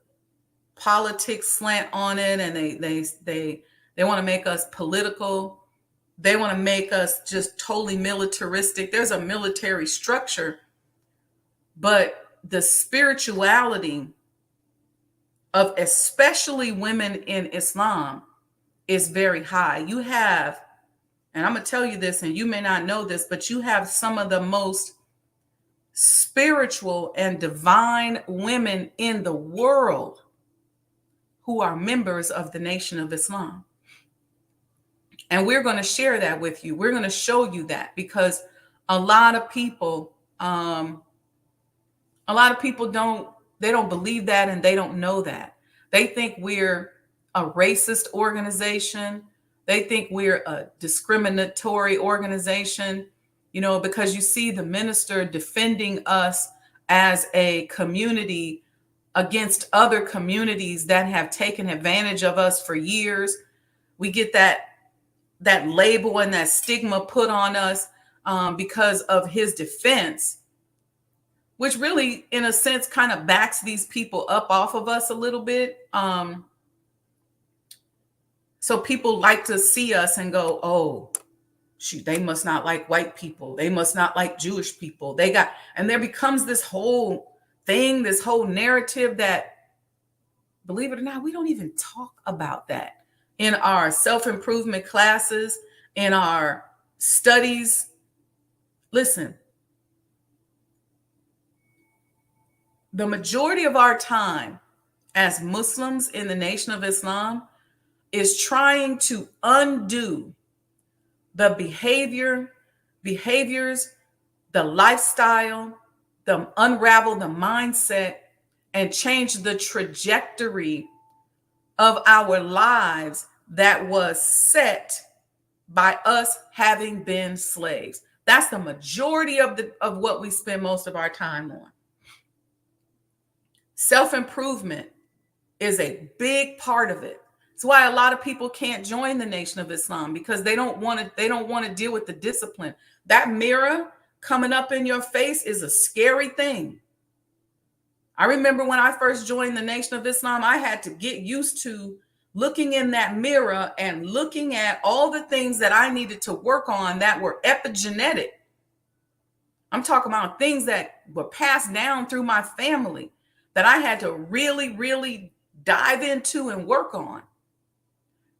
politics slant on it, and they want to make us political. They want to make us just totally militaristic. There's a military structure, but the spirituality of especially women in Islam is very high. You have, and I'm going to tell you this, and you may not know this, but you have some of the most spiritual and divine women in the world who are members of the Nation of Islam. And we're going to share that with you. We're going to show you that, because a lot of people, don't, they don't believe that, and they don't know that. They think we're a racist organization. They think we're a discriminatory organization, you know, because you see the minister defending us as a community against other communities that have taken advantage of us for years. We get that label and that stigma put on us because of his defense, which really, in a sense, kind of backs these people up off of us a little bit. So people like to see us and go, "Oh, shoot, they must not like white people. They must not like Jewish people. They got," and there becomes this whole thing, this whole narrative that, believe it or not, we don't even talk about that in our self-improvement classes, in our studies. Listen, the majority of our time as Muslims in the Nation of Islam, is trying to undo the behaviors, the lifestyle, the unravel the mindset, and change the trajectory of our lives that was set by us having been slaves. That's the majority of what we spend most of our time on. Self-improvement is a big part of it. It's why a lot of people can't join the Nation of Islam, because they don't want to deal with the discipline. That mirror coming up in your face is a scary thing. I remember when I first joined the Nation of Islam, I had to get used to looking in that mirror and looking at all the things that I needed to work on that were epigenetic. I'm talking about things that were passed down through my family that I had to really, really dive into and work on.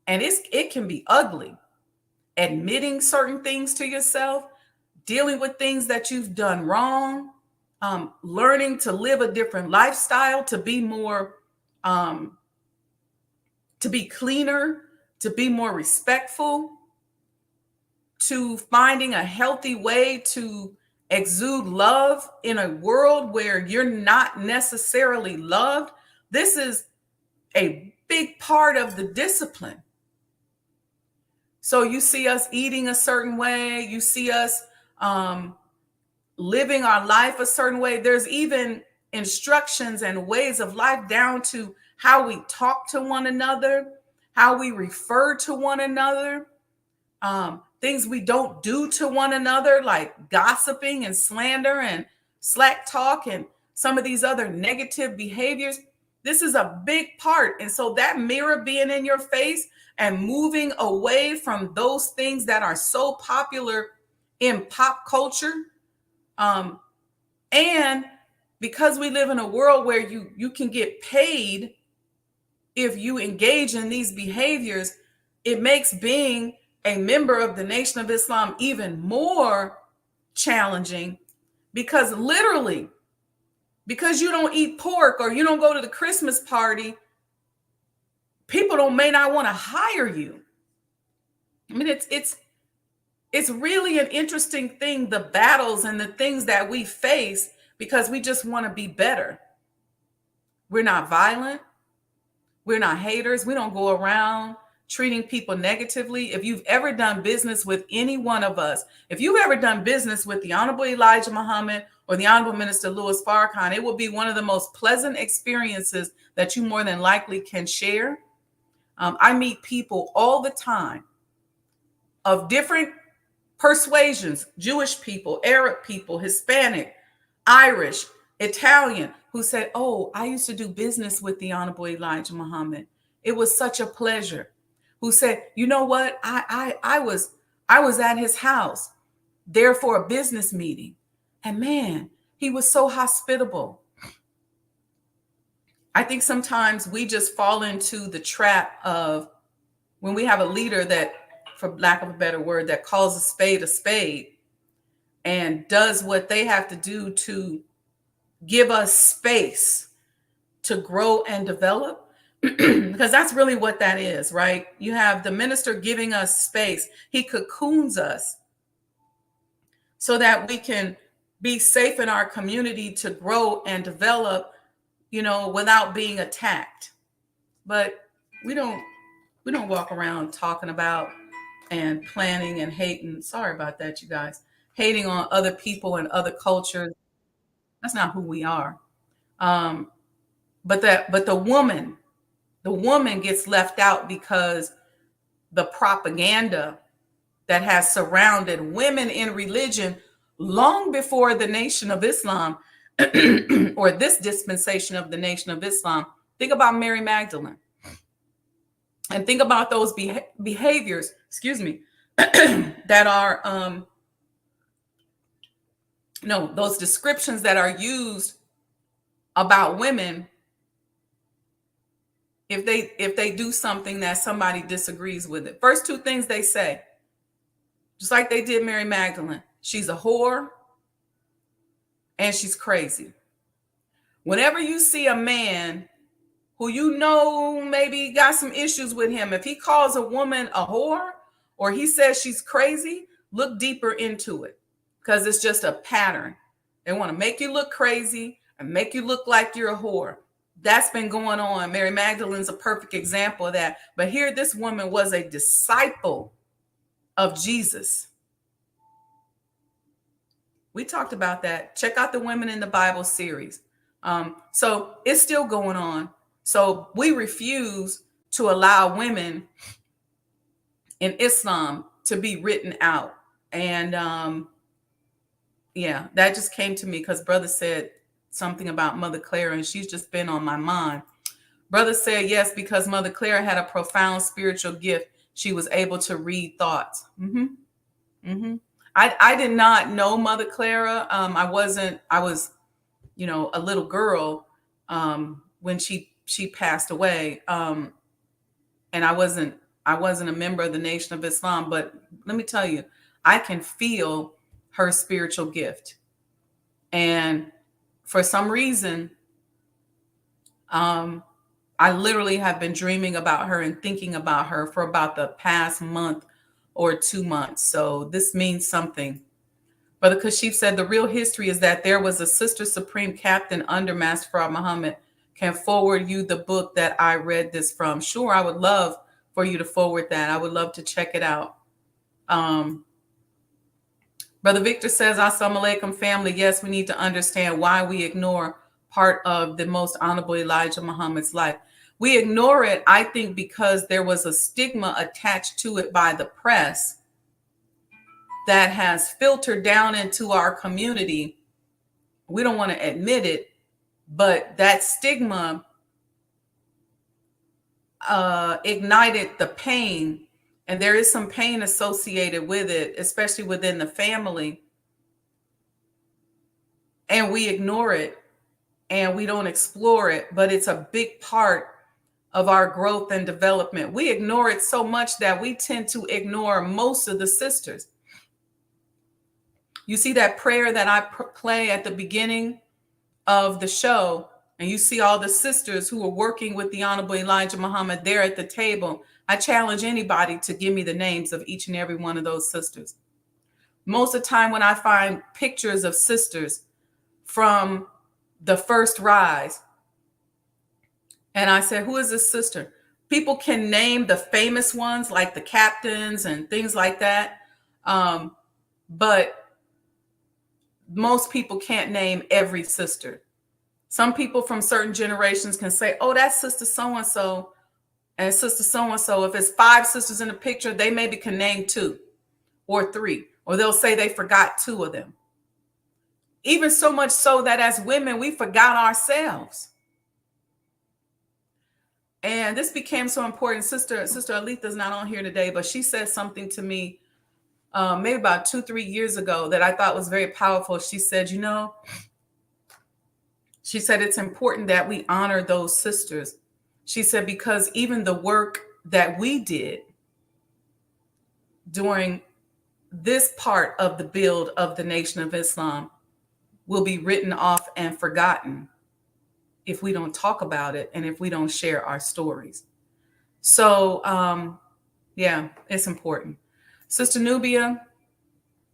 And it can be ugly. Admitting certain things to yourself, dealing with things that you've done wrong, learning to live a different lifestyle, to be more, to be cleaner, to be more respectful, to finding a healthy way to exude love in a world where you're not necessarily loved. This is a big part of the discipline. So you see us eating a certain way, you see us living our life a certain way. There's even instructions and ways of life down to how we talk to one another, how we refer to one another, things we don't do to one another, like gossiping and slander and slack talk and some of these other negative behaviors. This is a big part. And so that mirror being in your face and moving away from those things that are so popular in pop culture. And because we live in a world where you can get paid if you engage in these behaviors, it makes being a member of the Nation of Islam even more challenging, because literally, because you don't eat pork or you don't go to the Christmas party, people may not want to hire you. I mean, it's really an interesting thing, the battles and the things that we face, because we just want to be better. We're not violent. We're not haters. We don't go around treating people negatively. If you've ever done business with any one of us, if you've ever done business with the Honorable Elijah Muhammad or the Honorable Minister Louis Farrakhan, it will be one of the most pleasant experiences that you more than likely can share. I meet people all the time of different persuasions, Jewish people, Arab people, Hispanic, Irish, Italian, who said, "Oh, I used to do business with the Honorable Elijah Muhammad. It was such a pleasure." Who said, "You know what? I was at his house there for a business meeting. And man, he was so hospitable." I think sometimes we just fall into the trap of, when we have a leader that, for lack of a better word, that calls a spade and does what they have to do to give us space to grow and develop. Because that's really what that is, right? You have the minister giving us space. He cocoons us so that we can be safe in our community to grow and develop, without being attacked. But we don't walk around talking about and planning and hating. Sorry about that, you guys. Hating on other people and other cultures. That's not who we are. But the woman gets left out because the propaganda that has surrounded women in religion long before the Nation of Islam or this dispensation of the Nation of Islam. Think about Mary Magdalene and think about those behaviors, that are, those descriptions that are used about women if they do something that somebody disagrees with it. First two things they say, just like they did Mary Magdalene: she's a whore and she's crazy. Whenever you see a man who you know maybe got some issues with him, if he calls a woman a whore or he says she's crazy, look deeper into it, because it's just a pattern. They want to make you look crazy and make you look like you're a whore. That's been going on. Mary Magdalene's a perfect example of that. But here, this woman was a disciple of Jesus. We talked about that. Check out the Women in the Bible series. So it's still going on. So we refuse to allow women in Islam to be written out. And yeah, that just came to me because brother said something about Mother Clara, and she's just been on my mind. Brother said yes, because Mother Clara had a profound spiritual gift. She was able to read thoughts. I did not know Mother Clara. I was, a little girl when she passed away. And I wasn't a member of the Nation of Islam, but let me tell you, I can feel her spiritual gift. And for some reason, I literally have been dreaming about her and thinking about her for about the past month or 2 months. So this means something. Brother Kashif said the real history is that there was a Sister Supreme Captain under Master Farad Muhammad. Can forward you the book that I read this from. Sure, I would love for you to forward that. I would love to check it out. Brother Victor says, Assalamu alaikum family. Yes, we need to understand why we ignore part of the most honorable Elijah Muhammad's life. We ignore it, I think, because there was a stigma attached to it by the press that has filtered down into our community. We don't want to admit it, but that stigma ignited the pain, and there is some pain associated with it, especially within the family. And we ignore it and we don't explore it, but it's a big part of our growth and development. We ignore it so much that we tend to ignore most of the sisters. You see that prayer that I play at the beginning of the show, and you see all the sisters who are working with the Honorable Elijah Muhammad there at the table. I challenge anybody to give me the names of each and every one of those sisters. Most of the time when I find pictures of sisters from the first rise, and I say, who is this sister? People can name the famous ones like the captains and things like that. But most people can't name every sister. Some people from certain generations can say, oh, that's Sister so-and-so and Sister so-and-so. If it's 5 sisters in a picture, they maybe can name 2 or 3, or they'll say they forgot 2 of them. Even so much so that as women, we forgot ourselves. And this became so important. Sister Aletha's not on here today, but she said something to me maybe about 2-3 years ago that I thought was very powerful. She said, she said, it's important that we honor those sisters. She said, because even the work that we did during this part of the build of the Nation of Islam will be written off and forgotten if we don't talk about it and if we don't share our stories. So, yeah, it's important. Sister Nubia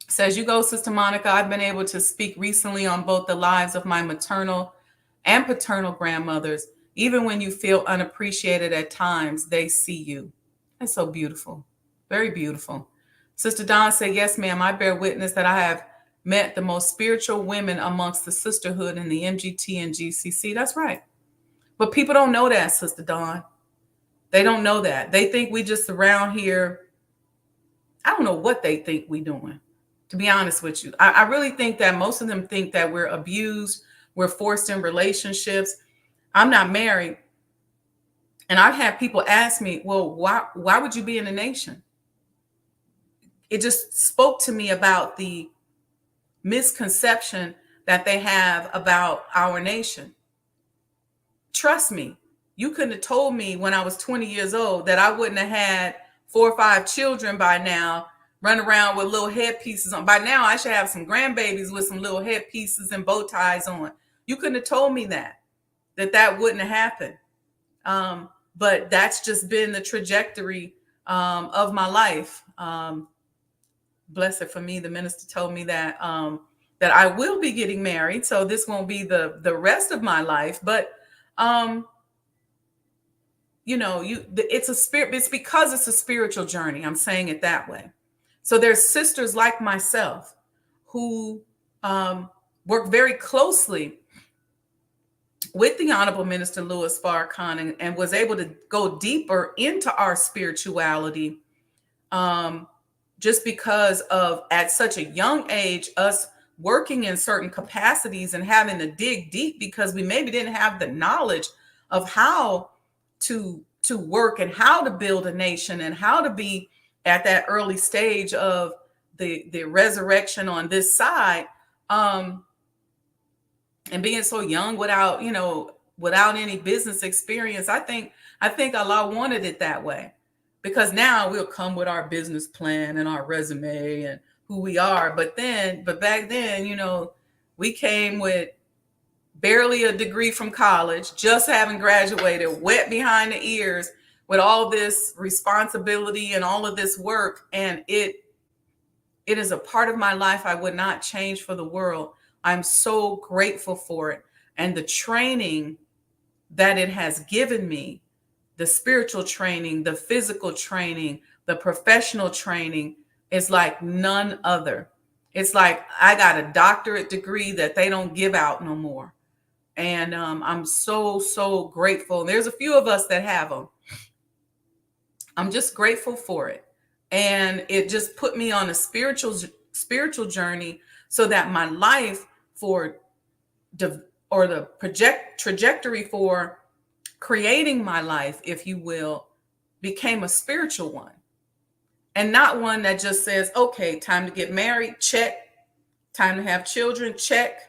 says, you go, Sister Monica. I've been able to speak recently on both the lives of my maternal and paternal grandmothers. Even when you feel unappreciated at times, they see you. That's so beautiful. Very beautiful. Sister Dawn said, yes, ma'am, I bear witness that I have met the most spiritual women amongst the sisterhood in the MGT and GCC. That's right. But people don't know that, Sister Dawn. They don't know that. They think we just around here. I don't know what they think we doing, to be honest with you. I really think that most of them think that we're abused. We're forced in relationships. I'm not married. And I've had people ask me, well, why would you be in a nation? It just spoke to me about the misconception that they have about our nation. Trust me, you couldn't have told me when I was 20 years old that I wouldn't have had 4 or 5 children by now, run around with little headpieces on. By now, I should have some grandbabies with some little headpieces and bow ties on. You couldn't have told me that wouldn't have happened. But that's just been the trajectory of my life. Blessed for me, the minister told me that that I will be getting married, so this won't be the rest of my life. But um, it's a spirit. It's because it's a spiritual journey. I'm saying it that way. So there's sisters like myself who um, work very closely with the Honorable Minister Louis Farrakhan, and was able to go deeper into our spirituality, um, just because of, at such a young age, us working in certain capacities and having to dig deep because we maybe didn't have the knowledge of how to work and how to build a nation and how to be at that early stage of the resurrection on this side. um, and being so young without without any business experience, I think Allah wanted it that way, because now we'll come with our business plan and our resume and who we are. But back then, we came with barely a degree from college, just having graduated, wet behind the ears, with all this responsibility and all of this work. And it is a part of my life I would not change for the world. I'm so grateful for it. And the training that it has given me, the spiritual training, the physical training, the professional training, is like none other. It's like I got a doctorate degree that they don't give out no more. And I'm so, so grateful. There's a few of us that have them. I'm just grateful for it. And it just put me on a spiritual journey, so that my life for or the project trajectory for creating my life, if you will, became a spiritual one, and not one that just says, okay, time to get married, check, time to have children, check,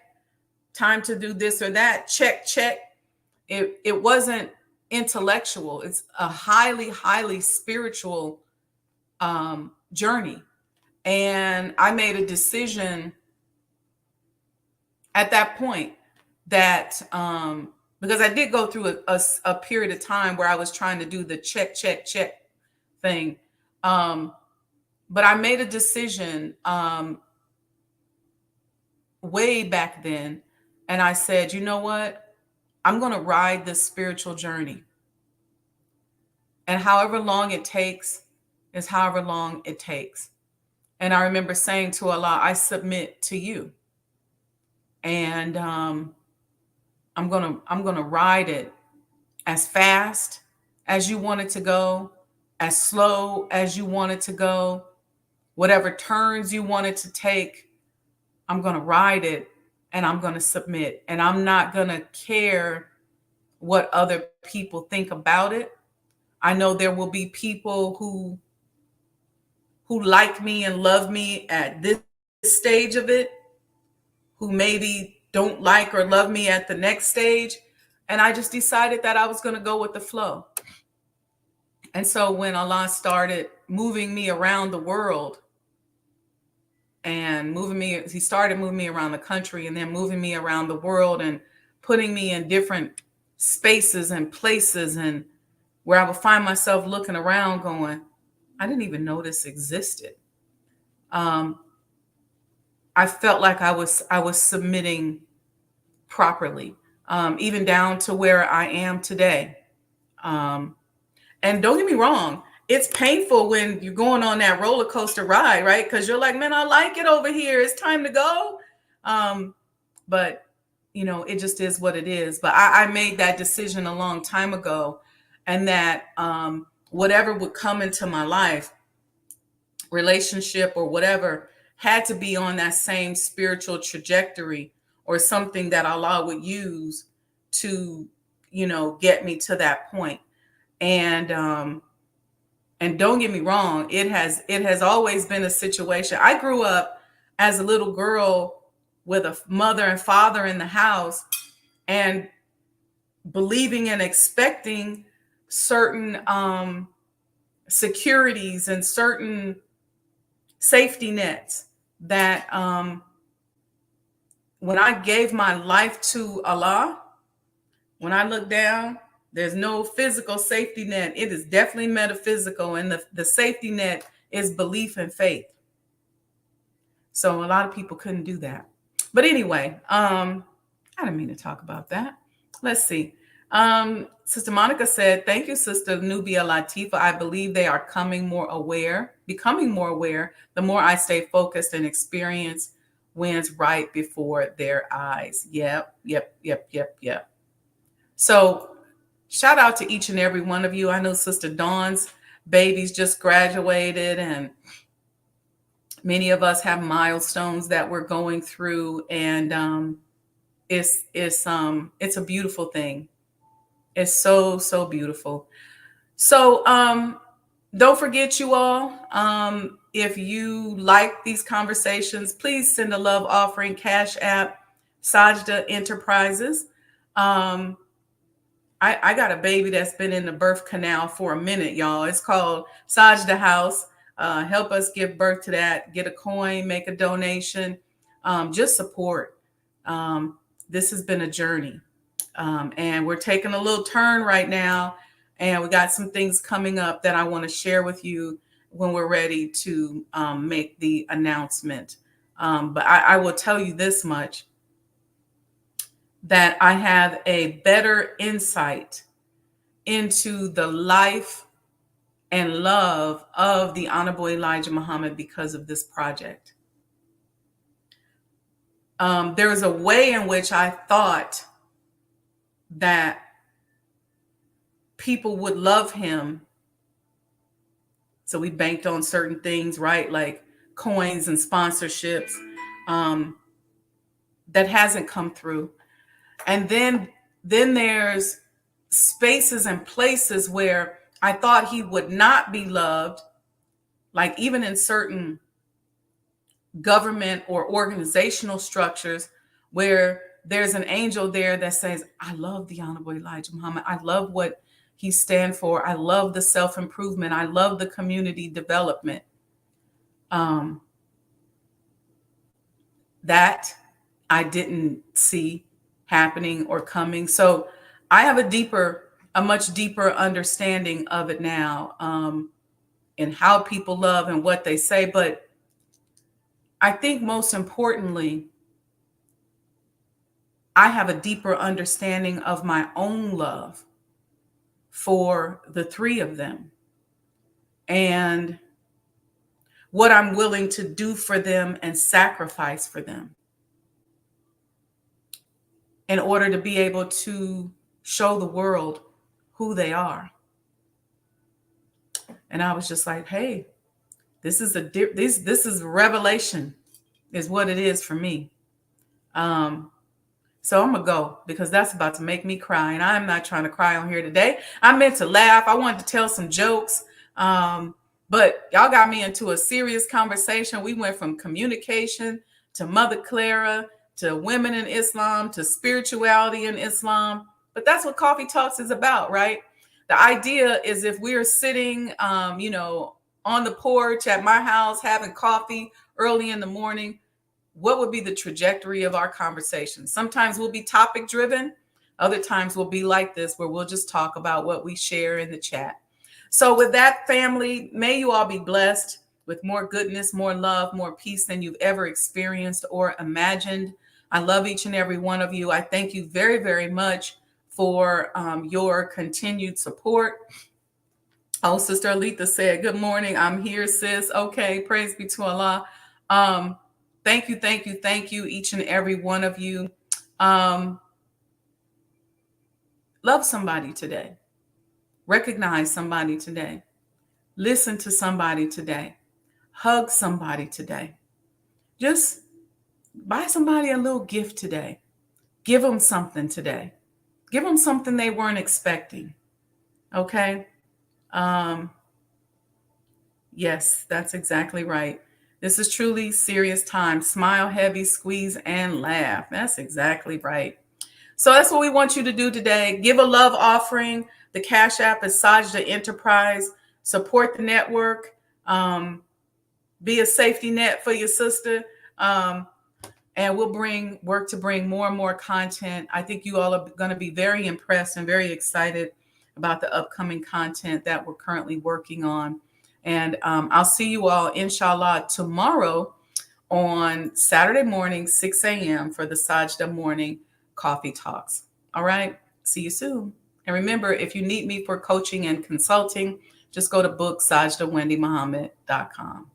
time to do this or that, check, check. It wasn't intellectual. It's a highly, highly spiritual journey. And I made a decision at that point that because I did go through a period of time where I was trying to do the check, check, check thing. But I made a decision way back then. And I said, you know what? I'm going to ride this spiritual journey. And however long it takes is however long it takes. And I remember saying to Allah, I submit to you. And I'm gonna ride it as fast as you want it to go, as slow as you want it to go, whatever turns you want it to take. I'm gonna ride it, and I'm gonna submit, and I'm not gonna care what other people think about it. I know there will be people who like me and love me at this stage of it, who maybe don't like or love me at the next stage. And I just decided that I was going to go with the flow. And so when Allah started moving me around the world, and he started moving me around the country, and then moving me around the world, and putting me in different spaces and places, and where I would find myself looking around going, I didn't even know this existed. Um, I felt like I was submitting properly, even down to where I am today. Um, and don't get me wrong, it's painful when you're going on that roller coaster ride, right? Because you're like, man, I like it over here. It's time to go. Um, but it just is what it is. But I made that decision a long time ago, and that whatever would come into my life, relationship or whatever, had to be on that same spiritual trajectory, or something that Allah would use to, get me to that point. And don't get me wrong, it has always been a situation. I grew up as a little girl with a mother and father in the house, and believing and expecting certain securities and certain safety nets, that when I gave my life to Allah, when I looked down, There's no physical safety net. It is definitely metaphysical. And the safety net is belief and faith. So a lot of people couldn't do that. But anyway, I didn't mean to talk about that. Let's see. Sister Monica said, thank you, Sister Nubia Latifa. I believe they are becoming more aware, the more I stay focused and experience wins right before their eyes. Yep. So shout out to each and every one of you. I know Sister Dawn's babies just graduated, and many of us have milestones that we're going through, and it's a beautiful thing. It's so beautiful. So don't forget, you all, if you like these conversations, please send a love offering. Cash App Sajdah Enterprises. I got a baby that's been in the birth canal for a minute, y'all. It's called Sajdah House. Help us give birth to that. Get a coin, make a donation, just support. This has been a journey, and we're taking a little turn right now, and we got some things coming up that I want to share with you when we're ready to make the announcement. But I will tell you this much, that I have a better insight into the life and love of the Honorable Elijah Muhammad because of this project. There was a way in which I thought that people would love him. So we banked on certain things, right? Like coins and sponsorships. That hasn't come through. And then there's spaces and places where I thought he would not be loved, like even in certain government or organizational structures where there's an angel there that says, I love the Honorable Elijah Muhammad. I love what he stands for. I love the self-improvement. I love the community development. That I didn't see happening or coming. So I have a much deeper understanding of it now, and how people love and what they say. But I think most importantly, I have a deeper understanding of my own love for the three of them and what I'm willing to do for them and sacrifice for them in order to be able to show the world who they are. And I was just like, hey, this is revelation is what it is for me. So I'm gonna go because that's about to make me cry, and I'm not trying to cry on here today. I meant to laugh. I wanted to tell some jokes, but y'all got me into a serious conversation. We went from communication to Mother Clara to women in Islam to spirituality in Islam. But that's what Coffee Talks is about, right? The idea is if we're sitting, on the porch at my house having coffee early in the morning, what would be the trajectory of our conversation? Sometimes we'll be topic driven. Other times we'll be like this, where we'll just talk about what we share in the chat. So with that, family, may you all be blessed with more goodness, more love, more peace than you've ever experienced or imagined. I love each and every one of you. I thank you very, very much for your continued support. Oh, Sister Alita said, good morning. I'm here, sis. Okay, praise be to Allah. Thank you, each and every one of you. Love somebody today. Recognize somebody today. Listen to somebody today. Hug somebody today. Just buy somebody a little gift today. Give them something today. Give them something they weren't expecting. Okay? Yes, that's exactly right. This is truly serious time. Smile heavy, squeeze, and laugh. That's exactly right. So that's what we want you to do today. Give a love offering. The Cash App is Sajdah Enterprise. Support the network. Be a safety net for your sister. And we'll work to bring more and more content. I think you all are going to be very impressed and very excited about the upcoming content that we're currently working on. And I'll see you all, inshallah, tomorrow on Saturday morning, 6 a.m. for the Sajdah Morning Coffee Talks. All right. See you soon. And remember, if you need me for coaching and consulting, just go to book sajdahwendymuhammad.com.